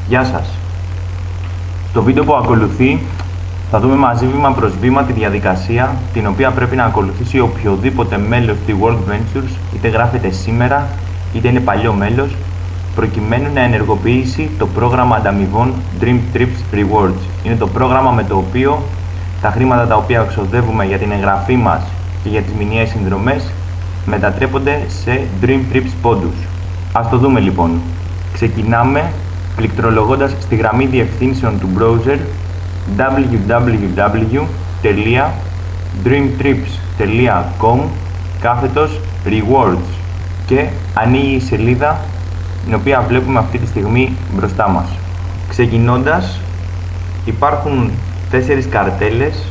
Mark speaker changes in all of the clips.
Speaker 1: Γεια σας! Στο βίντεο που ακολουθεί θα δούμε μαζί βήμα προς βήμα τη διαδικασία την οποία πρέπει να ακολουθήσει οποιοδήποτε μέλος στη World Ventures, είτε γράφεται σήμερα είτε είναι παλιό μέλος, προκειμένου να ενεργοποιήσει το πρόγραμμα ανταμοιβών Dream Trips Rewards. Είναι το πρόγραμμα με το οποίο τα χρήματα τα οποία εξοδεύουμε για την εγγραφή μας και για τις μηνιαίες συνδρομές μετατρέπονται σε Dream Trips πόντους. Ας το δούμε λοιπόν. Ξεκινάμε πληκτρολογώντας στη γραμμή διευθύνσεων του browser www.dreamtrips.com/rewards και ανοίγει η σελίδα την οποία βλέπουμε αυτή τη στιγμή μπροστά μας. Ξεκινώντας, υπάρχουν 4 καρτέλες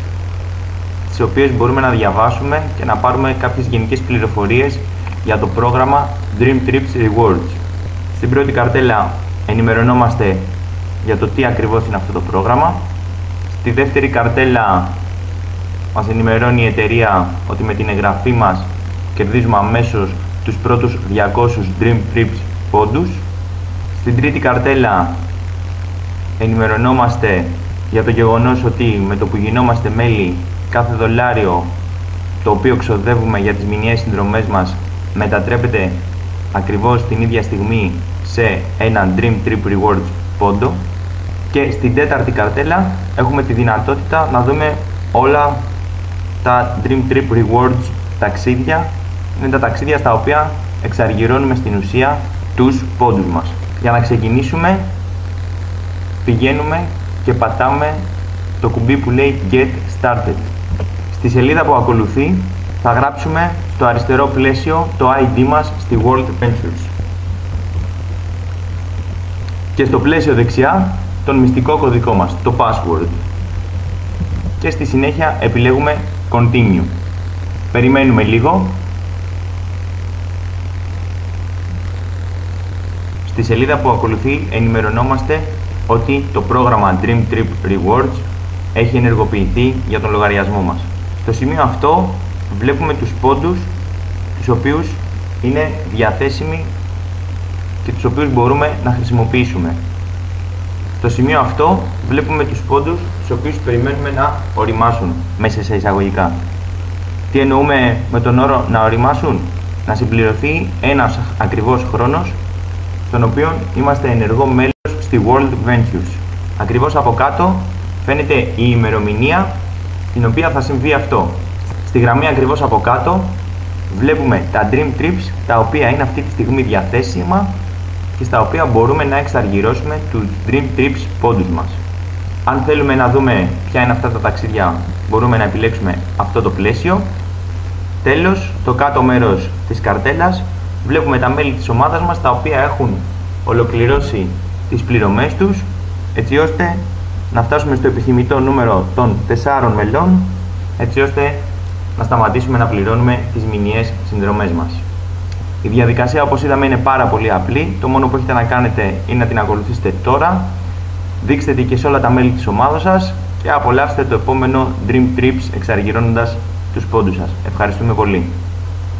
Speaker 1: τις οποίες μπορούμε να διαβάσουμε και να πάρουμε κάποιες γενικές πληροφορίες για το πρόγραμμα Dream Trips Rewards. Στην πρώτη καρτέλα ενημερωνόμαστε για το τι ακριβώς είναι αυτό το πρόγραμμα. Στη δεύτερη καρτέλα μας ενημερώνει η εταιρεία ότι με την εγγραφή μας κερδίζουμε αμέσως τους πρώτους 200 Dream Trips πόντους. Στην τρίτη καρτέλα ενημερωνόμαστε για το γεγονός ότι με το που γινόμαστε μέλη, κάθε δολάριο το οποίο ξοδεύουμε για τις μηνιαίες συνδρομές μας μετατρέπεται ακριβώς την ίδια στιγμή σε ένα Dream Trip Rewards πόντο. Και στην τέταρτη καρτέλα έχουμε τη δυνατότητα να δούμε όλα τα Dream Trip Rewards ταξίδια. Είναι τα ταξίδια στα οποία εξαργυρώνουμε στην ουσία τους πόντους μας. Για να ξεκινήσουμε, πηγαίνουμε και πατάμε το κουμπί που λέει Get Started. Στη σελίδα που ακολουθεί θα γράψουμε στο αριστερό πλαίσιο το ID μας στη World Ventures και στο πλαίσιο δεξιά τον μυστικό κωδικό μας, το password, και στη συνέχεια επιλέγουμε Continue. Περιμένουμε λίγο. Στη σελίδα που ακολουθεί ενημερωνόμαστε ότι το πρόγραμμα Dream Trip Rewards έχει ενεργοποιηθεί για τον λογαριασμό μας. Στο σημείο αυτό βλέπουμε τους πόντους τους οποίους είναι διαθέσιμοι και τους οποίους μπορούμε να χρησιμοποιήσουμε. Στο σημείο αυτό βλέπουμε τους πόντους τους οποίους περιμένουμε να οριμάσουν μέσα σε εισαγωγικά. Τι εννοούμε με τον όρο να οριμάσουν? Να συμπληρωθεί ένας ακριβώς χρόνος στον οποίο είμαστε ενεργό μέλος στη World Ventures. Ακριβώς από κάτω φαίνεται η ημερομηνία στην οποία θα συμβεί αυτό. Στη γραμμή ακριβώς από κάτω βλέπουμε τα Dream Trips τα οποία είναι αυτή τη στιγμή διαθέσιμα και στα οποία μπορούμε να εξαργυρώσουμε τους Dream Trips πόντους μας. Αν θέλουμε να δούμε ποια είναι αυτά τα ταξίδια, μπορούμε να επιλέξουμε αυτό το πλαίσιο. Τέλος, στο κάτω μέρος της καρτέλας βλέπουμε τα μέλη της ομάδας μας τα οποία έχουν ολοκληρώσει τις πληρωμές τους, έτσι ώστε να φτάσουμε στο επιθυμητό νούμερο των 4 μελών, έτσι ώστε να σταματήσουμε να πληρώνουμε τις μηνιαίες συνδρομές μας. Η διαδικασία, όπως είδαμε, είναι πάρα πολύ απλή. Το μόνο που έχετε να κάνετε είναι να την ακολουθήσετε τώρα. Δείξτε τη και σε όλα τα μέλη της ομάδας σας και απολαύστε το επόμενο Dream Trips εξαργυρώνοντας τους πόντους σας. Ευχαριστούμε πολύ.